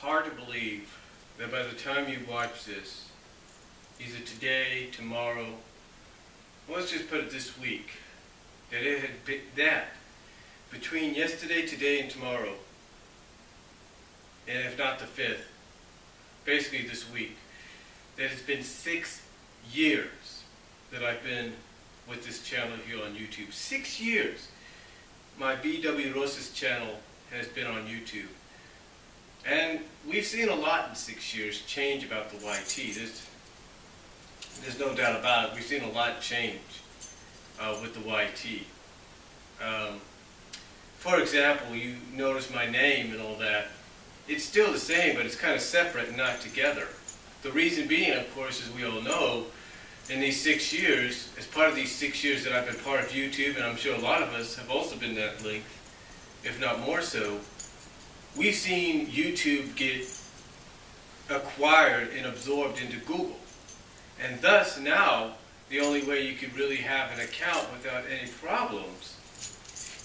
hard to believe that by the time you watch this, either today, tomorrow, let's just put it this week, that it had been that between yesterday, today, and tomorrow, and if not the 5th, basically this week, that it's been 6 years that I've been with this channel here on YouTube. 6 years. My BW Rosas channel has been on YouTube. And we've seen a lot in 6 years change about the YT. There's no doubt about it. We've seen a lot change with the YT. For example, you notice my name and all that. It's still the same, but it's kind of separate and not together. The reason being, of course, as we all know, in these 6 years, as part of these 6 years that I've been part of YouTube, and I'm sure a lot of us have also been that length, if not more so, we've seen YouTube get acquired and absorbed into Google. And thus now, the only way you could really have an account without any problems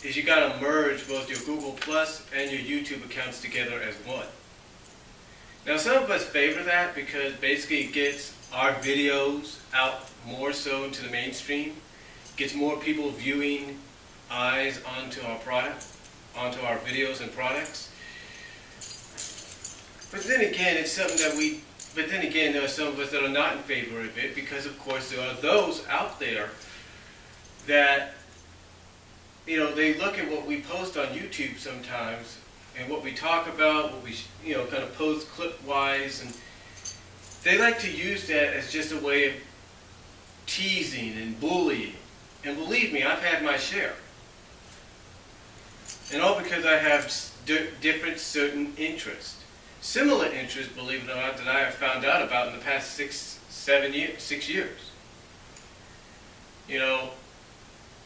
is you got to merge both your Google Plus and your YouTube accounts together as one. Now some of us favor that because basically it gets our videos out more so into the mainstream, gets more people viewing eyes onto our product, onto our videos and products. But then again, it's something that but then again, there are some of us that are not in favor of it because, of course, there are those out there that, you know, they look at what we post on YouTube sometimes and what we talk about, what we, you know, kind of post clip-wise, and they like to use that as just a way of teasing and bullying. And believe me, I've had my share. And all because I have different certain interests. Similar interests, believe it or not, that I have found out about in the past 6 years. You know,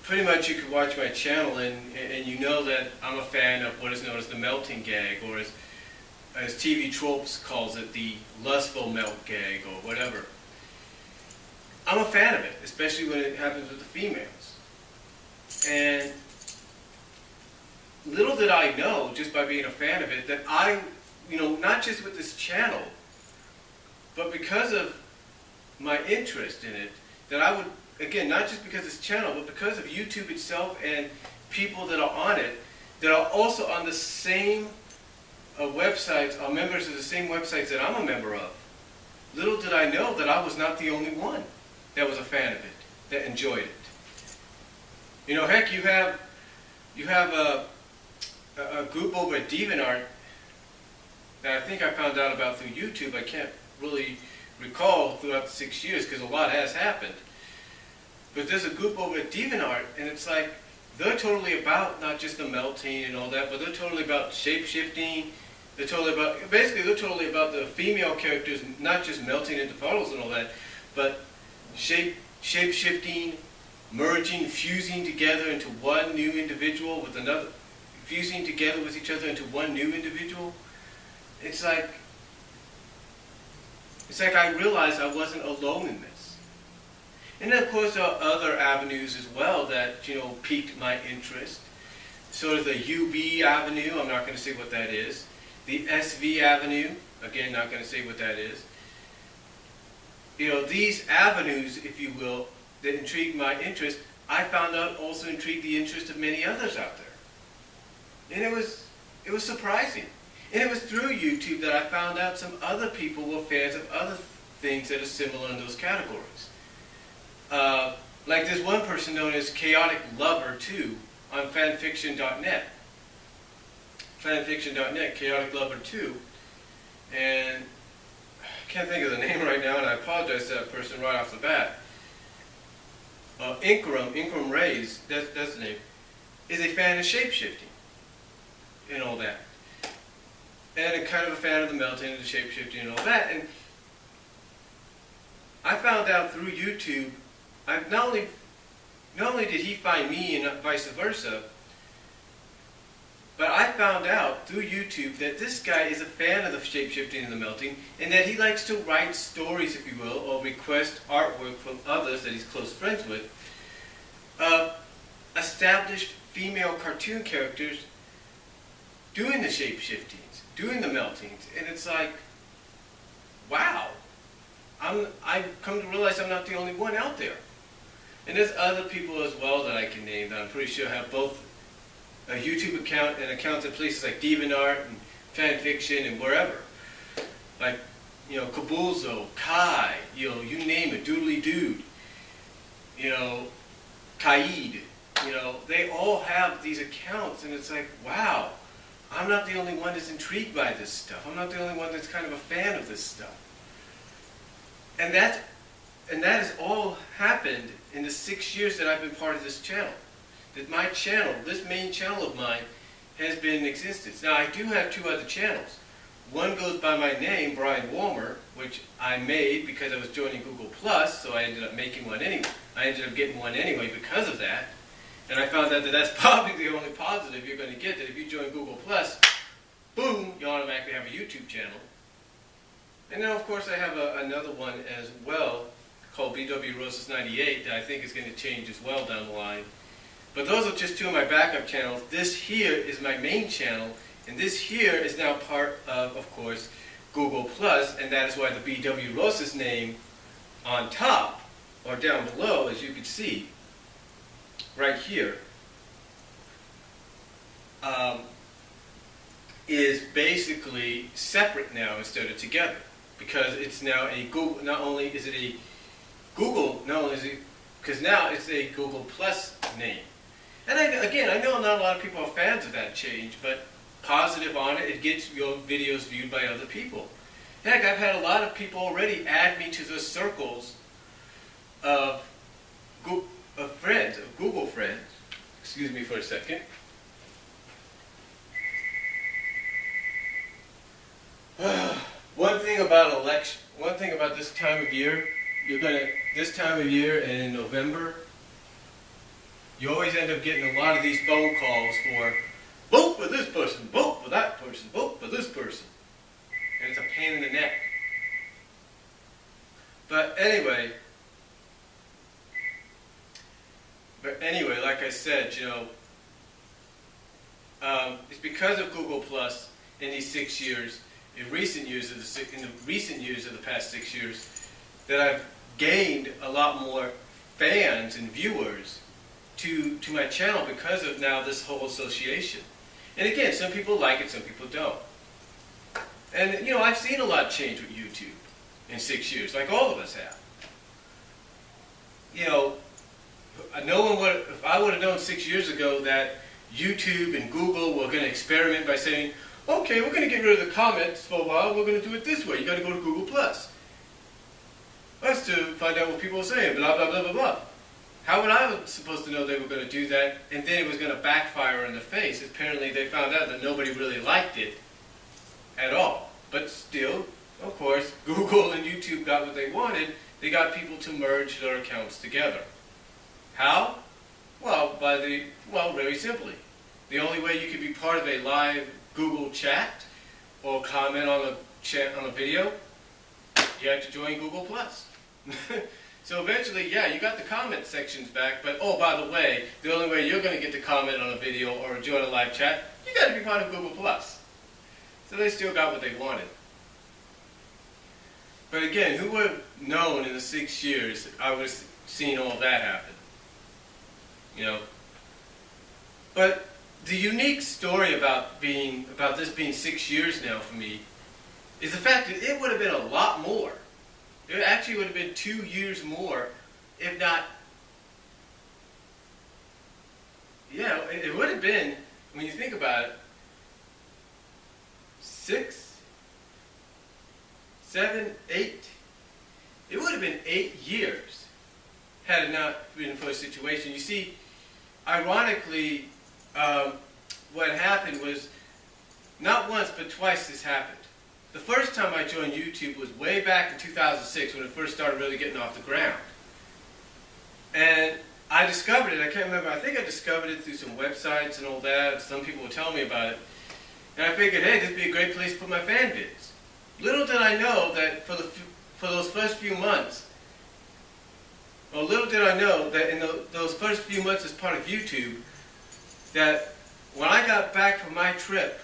pretty much you could watch my channel and you know that I'm a fan of what is known as the melting gag, or as TV Tropes calls it, the lustful melt gag, or whatever. I'm a fan of it, especially when it happens with the females. And little did I know, just by being a fan of it, that I, you know, not just with this channel, but because of my interest in it, that I would, again, not just because of this channel, but because of YouTube itself and people that are on it, that are also on the same websites, are members of the same websites that I'm a member of. Little did I know that I was not the only one that was a fan of it, that enjoyed it. You know, heck, you have a group over at DeviantArt that I think I found out about through YouTube. I can't really recall throughout the 6 years because a lot has happened. But there's a group over at DeviantArt, and it's like they're totally about not just the melting and all that, but they're totally about shape-shifting. They're totally about, basically they're totally about the female characters not just melting into puddles and all that, but shape-shifting, merging, fusing together into one new individual with another, fusing together with each other into one new individual. It's like I realized I wasn't alone in this. And then, of course, there are other avenues as well that, you know, piqued my interest. Sort of the UB avenue, I'm not going to say what that is. The SV avenue, again, not going to say what that is. You know, these avenues, if you will, that intrigued my interest, I found out also intrigued the interest of many others out there. And it was surprising. And it was through YouTube that I found out some other people were fans of other things that are similar in those categories. Like there's one person known as Chaotic Lover 2 on fanfiction.net. Fanfiction.net, Chaotic Lover 2. And I can't think of the name right now, and I apologize to that person right off the bat. Ingram Reyes, that's the name, is a fan of shape-shifting and all that. And kind of a fan of the melting and the shape-shifting and all that. And I found out through YouTube, not only did he find me and vice versa, but I found out through YouTube that this guy is a fan of the shape-shifting and the melting, and that he likes to write stories, if you will, or request artwork from others that he's close friends with, established female cartoon characters doing the shape shiftings, doing the meltings, and it's like, wow, I've come to realize I'm not the only one out there. And there's other people as well that I can name that I'm pretty sure have both a YouTube account and accounts at places like DeviantArt and Fanfiction and wherever. Like, Kabulzo, Kai, you name it, Doodly Dude, Kaid, they all have these accounts, and it's like, wow, I'm not the only one that's intrigued by this stuff. I'm not the only one that's kind of a fan of this stuff. And that has all happened in the 6 years that I've been part of this channel. That my channel, this main channel of mine, has been in existence. Now, I do have 2 other channels. One goes by my name, Brian Walmer, which I made because I was joining Google+, so I ended up making one anyway. I ended up getting one anyway because of that. And I found out that that's probably the only positive you're going to get, that if you join Google+, boom, you automatically have a YouTube channel. And then, of course, I have another one as well, called BW Roses 98, that I think is going to change as well down the line. But those are just 2 of my backup channels. This here is my main channel, and this here is now part of course, Google+, and that is why the BW Roses name on top, or down below, as you can see, right here, is basically separate now instead of together, because it's now a Google. Not only is it a Google, because now it's a Google Plus name. And I know not a lot of people are fans of that change, but positive on it. It gets your videos viewed by other people. Heck, I've had a lot of people already add me to the circles of Google friends. Excuse me for a second. One thing about this time of year, this time of year and in November, you always end up getting a lot of these phone calls for vote for this person, vote for that person, vote for this person. And it's a pain in the neck. But anyway, like I said, it's because of Google Plus in these 6 years, in the recent years of the past 6 years, that I've gained a lot more fans and viewers to my channel because of now this whole association. And again, some people like it, some people don't. And I've seen a lot change with YouTube in 6 years, like all of us have. If I would have known 6 years ago that YouTube and Google were going to experiment by saying, okay, we're going to get rid of the comments for a while, we're going to do it this way, you got to go to Google+. That's to find out what people are saying, blah, blah, blah, blah, blah. How would I was supposed to know they were going to do that, and then it was going to backfire in the face? Apparently they found out that nobody really liked it at all. But still, of course, Google and YouTube got what they wanted. They got people to merge their accounts together. How? Well, very simply. The only way you could be part of a live Google chat or comment on a video, you have to join Google+. So eventually, yeah, you got the comment sections back, but oh, by the way, the only way you're going to get to comment on a video or join a live chat, you got to be part of Google+. So they still got what they wanted. But again, who would have known in the 6 years I would have seen all that happen? But the unique story about this being 6 years now for me is the fact that it would have been a lot more. It actually would have been 2 years more, if not. Yeah, it would have been, when you think about it, 6, 7, 8. It would have been 8 years had it not been for a situation. You see, ironically, what happened was, not once but twice this happened. The first time I joined YouTube was way back in 2006 when it first started really getting off the ground. And I discovered it, I can't remember, I think I discovered it through some websites and all that. Some people were telling me about it. And I figured, hey, this would be a great place to put my fan vids. Little did I know that for those first few months, or little did I know that in those first few months as part of YouTube, that when I got back from my trip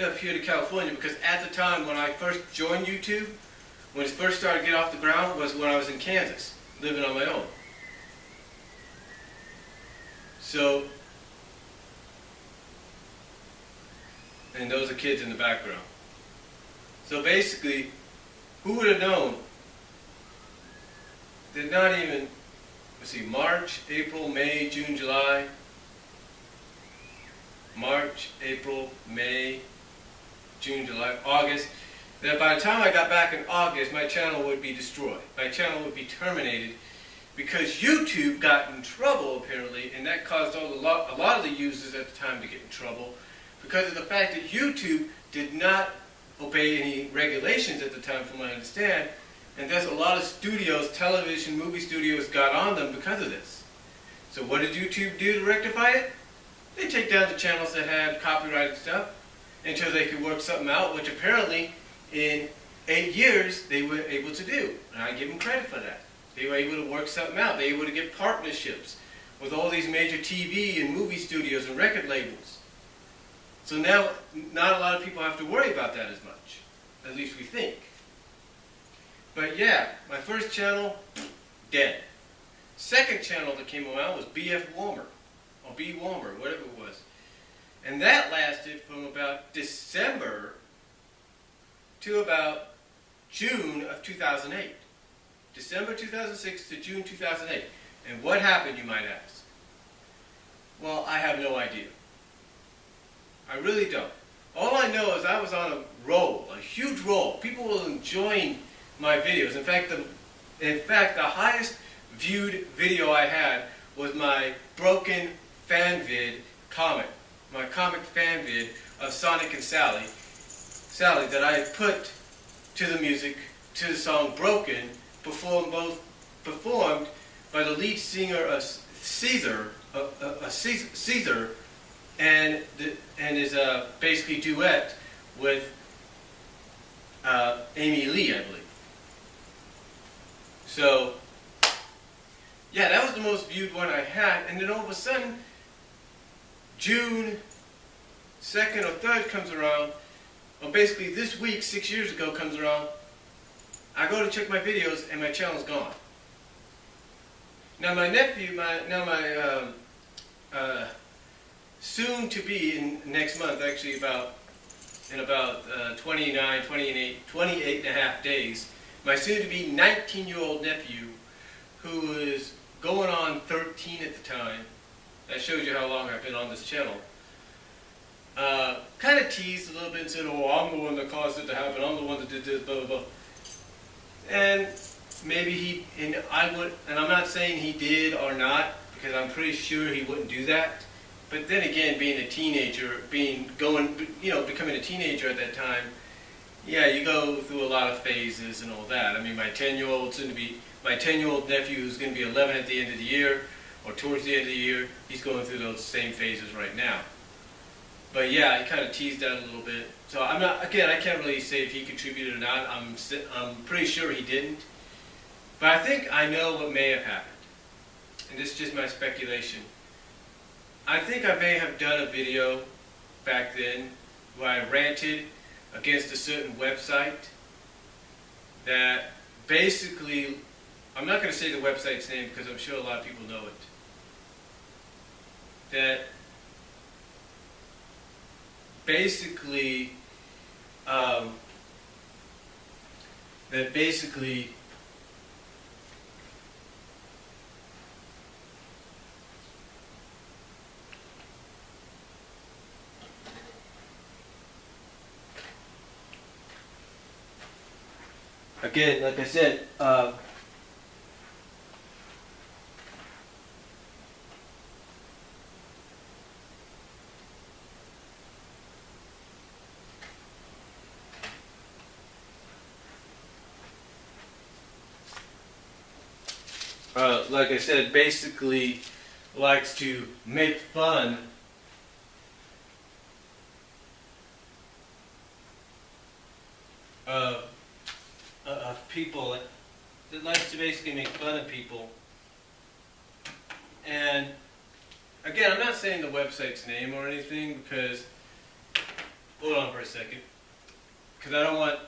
up here to California, because at the time when I first joined YouTube, when it first started to get off the ground, was when I was in Kansas, living on my own. So, and those are kids in the background. So basically, who would have known that not even, let's see, March, April, May, June, July, March, April, May, June, July, August, that by the time I got back in August, my channel would be destroyed. My channel would be terminated because YouTube got in trouble, apparently, and that caused a lot of the users at the time to get in trouble because of the fact that YouTube did not obey any regulations at the time, from what I understand, and thus a lot of studios, television, movie studios, got on them because of this. So what did YouTube do to rectify it? They take down the channels that had copyrighted stuff until they could work something out, which apparently in 8 years they were able to do. And I give them credit for that. They were able to work something out. They were able to get partnerships with all these major TV and movie studios and record labels. So now not a lot of people have to worry about that as much. At least we think. But yeah, my first channel, dead. Second channel that came around was BF Warmer, or B Warmer, whatever it was. And that lasted from about December to about June of 2008. December 2006 to June 2008. And what happened, you might ask? Well, I have no idea. I really don't. All I know is I was on a roll, a huge roll. People were enjoying my videos. In fact, the highest viewed video I had was my broken fan vid comic. My comic fan vid of Sonic and Sally that I had put to the music, to the song Broken, performed by the lead singer of Caesar, and is basically duet with Amy Lee, I believe. So, yeah, that was the most viewed one I had, and then all of a sudden, June 2nd or 3rd comes around, or basically this week, 6 years ago, comes around. I go to check my videos, and my channel's gone. Now my nephew, soon to be in next month, actually in about 28 and a half days, my soon to be 19-year-old nephew, who is going on 13 at the time, that shows you how long I've been on this channel, kind of teased a little bit and said, oh, I'm the one that caused it to happen, I'm the one that did this, blah, blah, blah. And maybe and I'm not saying he did or not, because I'm pretty sure he wouldn't do that. But then again, being a teenager, becoming a teenager at that time, yeah, you go through a lot of phases and all that. I mean, my 10-year-old nephew who's going to be 11 at the end of the year, or towards the end of the year, he's going through those same phases right now. But yeah, I kind of teased that a little bit. So I can't really say if he contributed or not. I'm pretty sure he didn't. But I think I know what may have happened. And this is just my speculation. I think I may have done a video back then where I ranted against a certain website that basically, I'm not going to say the website's name because I'm sure a lot of people know it, that basically again, like I said, like I said, basically likes to make fun of people, that likes to basically make fun of people. And again, I'm not saying the website's name or anything, because hold on for a second, because I don't want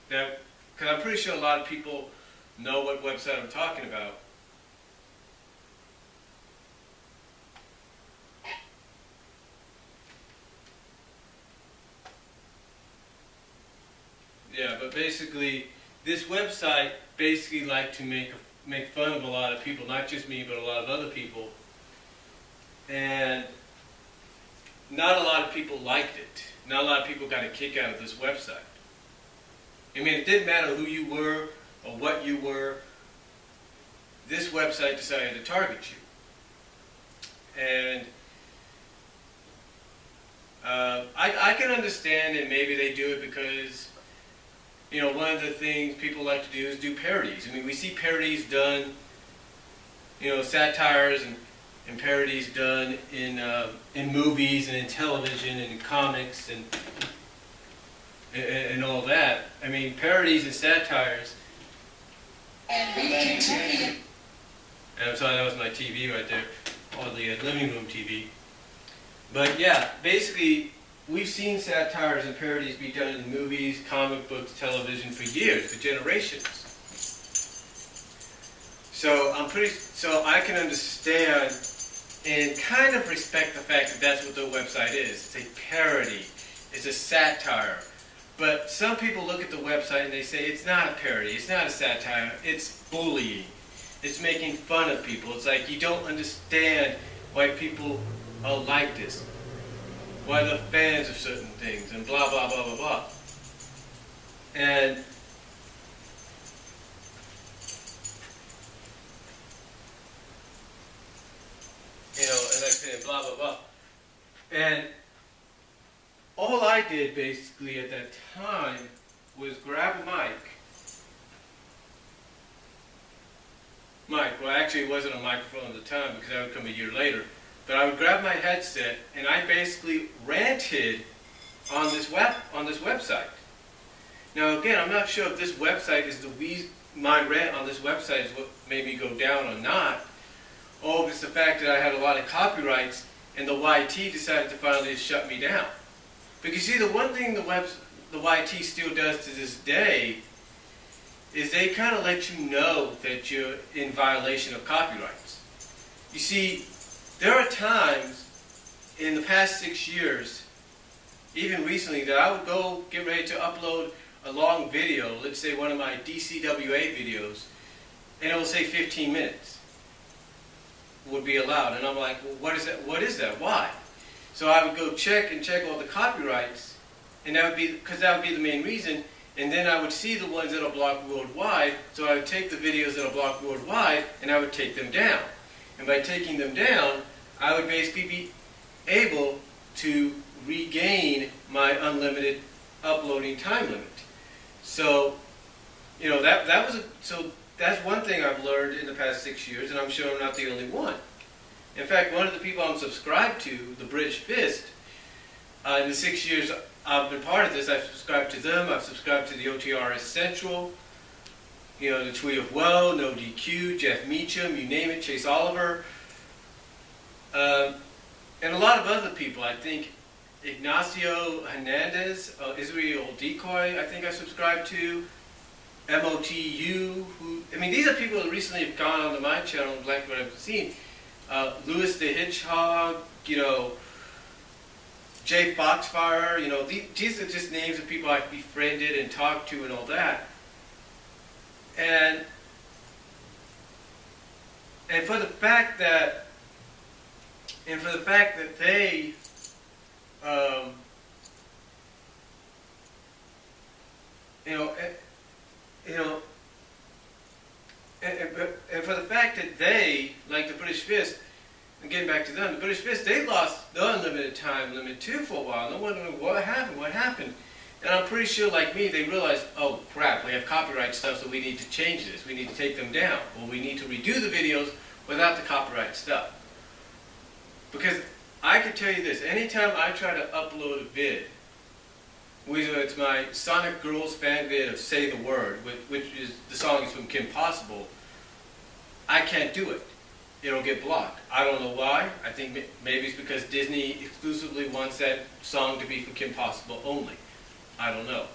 that, because I'm pretty sure a lot of people know what website I'm talking about. Yeah, but basically, this website basically liked to make fun of a lot of people, not just me, but a lot of other people. And not a lot of people liked it. Not a lot of people got a kick out of this website. I mean, it didn't matter who you were or what you were. This website decided to target you. And I can understand that maybe they do it because, you know, one of the things people like to do is do parodies. I mean, we see parodies done, you know, satires and parodies done in movies and in television and in comics and all that. I mean, parodies and satires. And I'm sorry, that was my TV right there, or the living room TV. But yeah, basically, we've seen satires and parodies be done in movies, comic books, television for years, for generations. So so I can understand and kind of respect the fact that that's what the website is. It's a parody. It's a satire. But some people look at the website and they say it's not a parody. It's not a satire. It's bullying. It's making fun of people. It's like you don't understand why people are like this. Why they're fans of certain things and blah, blah, blah, blah, blah. And you know, and like I said, blah, blah, blah. And all I did basically at that time was grab a mic. Well, actually it wasn't a microphone at the time because that would come a year later. But I would grab my headset and I basically ranted on this website. Now again, I'm not sure if this website is my rant on this website is what made me go down or not. Or if it's the fact that I had a lot of copyrights and the YT decided to finally shut me down. Because you see, the one thing the YT still does to this day is they kind of let you know that you're in violation of copyrights. You see, there are times in the past 6 years, even recently, that I would go get ready to upload a long video, let's say one of my DCWA videos, and it will say 15 minutes would be allowed. And I'm like, well, what is that? What is that? Why? So I would go check all the copyrights, and that would be, because that would be the main reason, and then I would see the ones that are blocked worldwide, so I would take the videos that are blocked worldwide, and I would take them down. And by taking them down, I would basically be able to regain my unlimited uploading time limit. So, you know, so that's one thing I've learned in the past 6 years, and I'm sure I'm not the only one. In fact, one of the people I'm subscribed to, the British Fist, in the 6 years I've been part of this, I've subscribed to them, I've subscribed to the OTRS Central, you know, the Tweet of Well, No DQ, Jeff Meacham, you name it, Chase Oliver, and a lot of other people. I think Ignacio Hernandez, Israel Decoy, I think I subscribed to, MOTU, I mean, these are people that recently have gone onto my channel and liked what I've seen. Lewis the Hedgehog, you know, Jay Foxfire, you know, these are just names of people I've befriended and talked to and all that. And for the fact that they and for the fact that they, like the British Fist, and getting back to them, the British Fist, they lost the unlimited time limit too for a while. They're wondering what happened. And I'm pretty sure, like me, they realized, oh crap, we have copyright stuff, so we need to change this. We need to take them down. Or we need to redo the videos without the copyright stuff. Because I can tell you this, anytime I try to upload a vid, whether it's my Sonic Girls fan vid of Say the Word, which is the song is from Kim Possible, I can't do it. it'll get blocked. I don't know why. I think maybe it's because Disney exclusively wants that song to be for Kim Possible only. I don't know.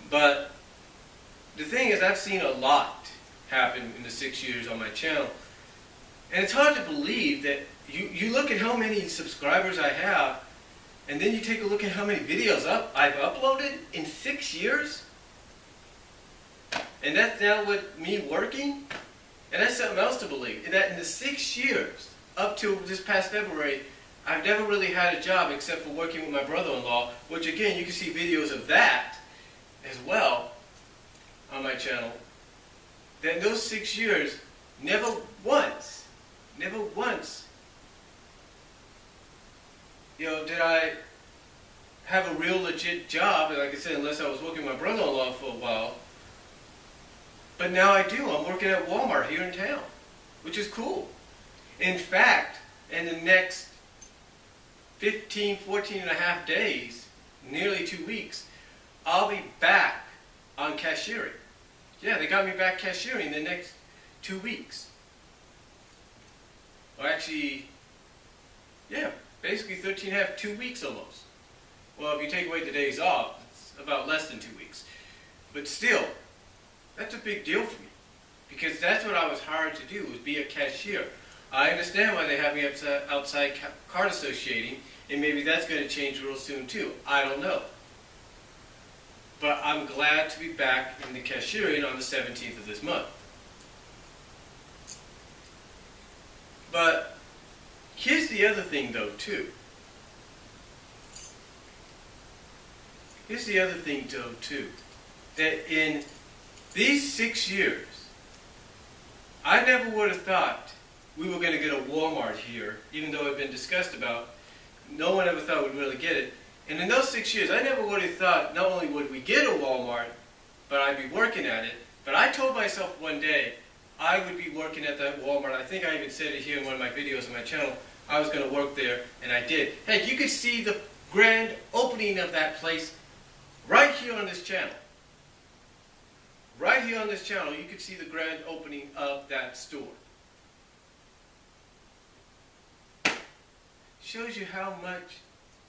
But the thing is, I've seen a lot happen in the 6 years on my channel. And it's hard to believe that you look at how many subscribers I have, and then you take a look at how many videos I've uploaded in 6 years. And that's now with me working. And that's something else to believe. And that in the 6 years, up to this past February, I've never really had a job except for working with my brother-in-law, which again, you can see videos of that as well on my channel. That in those 6 years, never once, did I have a real legit job, like I said, unless I was working with my brother-in-law for a while. But now I do. I'm working at Walmart here in town, which is cool. In fact, in the next 14 and a half days, nearly 2 weeks, I'll be back on cashiering. Yeah, they got me back cashiering the next 2 weeks. Or actually, yeah, basically 13 and a half, 2 weeks almost. Well, if you take away the days off, it's about less than 2 weeks. But still, that's a big deal for me, because that's what I was hired to do, was be a cashier. I understand why they have me outside card associating, and maybe that's going to change real soon too. I don't know. But I'm glad to be back in the cashiering on the 17th of this month. But here's the other thing though too. That in these 6 years, I never would have thought we were going to get a Walmart here, even though it had been discussed about. No one ever thought we'd really get it. And in those 6 years, I never would have thought not only would we get a Walmart, but I'd be working at it. But I told myself one day I would be working at that Walmart. I think I even said it here in one of my videos on my channel. I was going to work there, and I did. Hey, you could see the grand opening of that place right here on this channel. Right here on this channel, you could see the grand opening of that store. Shows you how much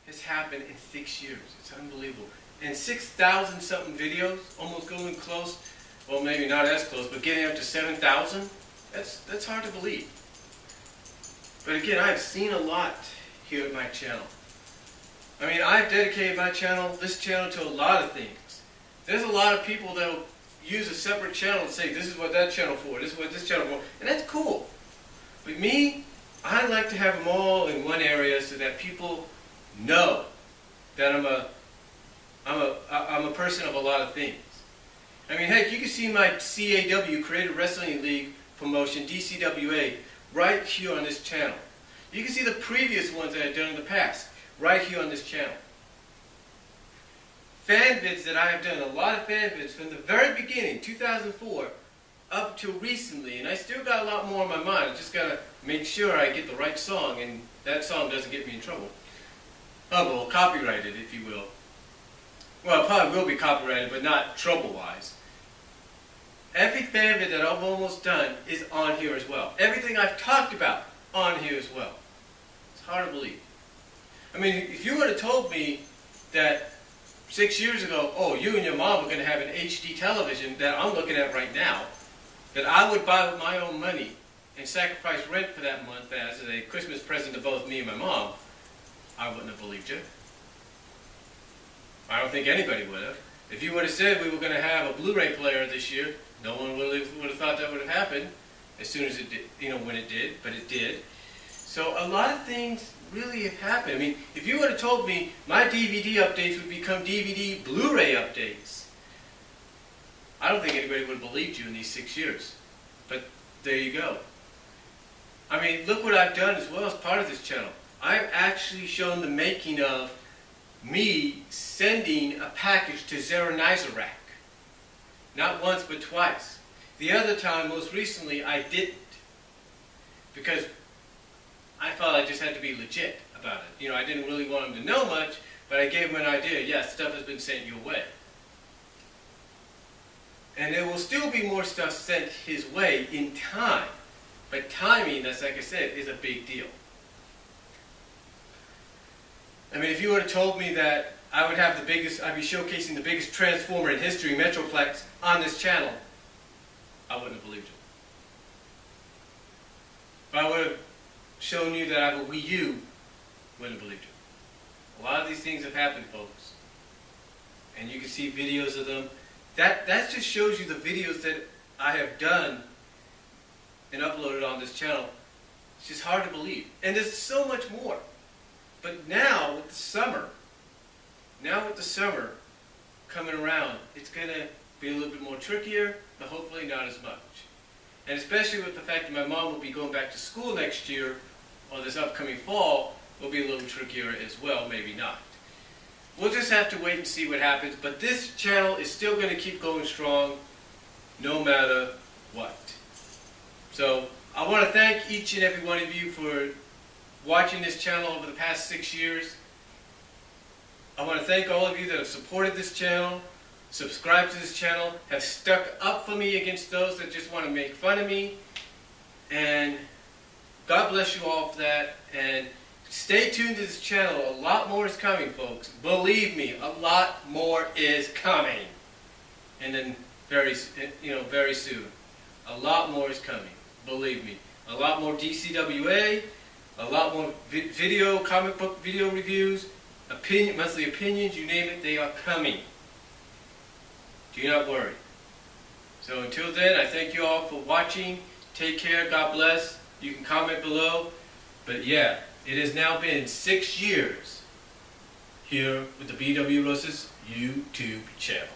has happened in 6 years. It's unbelievable. And 6,000 something videos, almost going close, well maybe not as close, but getting up to 7,000, that's hard to believe. But again, I've seen a lot here at my channel. I mean, I've dedicated my channel, this channel, to a lot of things. There's a lot of people that will use a separate channel and say, this is what that channel for, this is what this channel for, and that's cool. But me, I like to have them all in one area so that people know that I'm a person of a lot of things. I mean, heck, you can see my CAW, Creative Wrestling League promotion, DCWA, right here on this channel. You can see the previous ones that I've done in the past, right here on this channel. Fan vids that I have done, a lot of fan vids from the very beginning, 2004, up to recently, and I still got a lot more on my mind. I just got to make sure I get the right song, and that song doesn't get me in trouble. Oh, well, copyrighted, if you will. Well, it probably will be copyrighted, but not trouble-wise. Every fan vid that I've almost done is on here as well. Everything I've talked about, on here as well. It's hard to believe. I mean, if you would have told me that 6 years ago, oh, you and your mom were going to have an HD television that I'm looking at right now, that I would buy with my own money and sacrifice rent for that month as a Christmas present to both me and my mom, I wouldn't have believed you. I don't think anybody would have. If you would have said we were going to have a Blu-ray player this year, no one would have thought that would have happened as soon as it did, when it did, but it did. So a lot of things really have happened. I mean, if you would have told me my DVD updates would become DVD Blu-ray updates, I don't think anybody would have believed you in these 6 years. But there you go. I mean, look what I've done as well as part of this channel. I've actually shown the making of me sending a package to Zeronizarak. Not once, but twice. The other time, most recently, I didn't. Because I felt I just had to be legit about it. You know, I didn't really want him to know much, but I gave him an idea. Yes, stuff has been sent your way. And there will still be more stuff sent his way in time. But timing, that's like I said, is a big deal. I mean, if you would have told me that I'd be showcasing the biggest transformer in history, Metroplex, on this channel, I wouldn't have believed it. If I would have shown you that I have a Wii U, wouldn't have believed it. A lot of these things have happened, folks. And you can see videos of them. That just shows you the videos that I have done and uploaded on this channel. It's just hard to believe. And there's so much more. But now with the summer coming around, it's going to be a little bit more trickier, but hopefully not as much. And especially with the fact that my mom will be going back to school next year, or this upcoming fall, will be a little trickier as well, maybe not. We'll just have to wait and see what happens, but this channel is still going to keep going strong, no matter what. So, I want to thank each and every one of you for watching this channel over the past 6 years. I want to thank all of you that have supported this channel, subscribed to this channel, have stuck up for me against those that just want to make fun of me. And God bless you all for that. And stay tuned to this channel. A lot more is coming, folks. Believe me, a lot more is coming. And then very soon. A lot more is coming. Believe me. A lot more DCWA, a lot more comic book video reviews, monthly opinions, you name it, they are coming. Do not worry. So until then, I thank you all for watching. Take care. God bless. You can comment below. But yeah, it has now been 6 years here with the BW Rosas YouTube channel.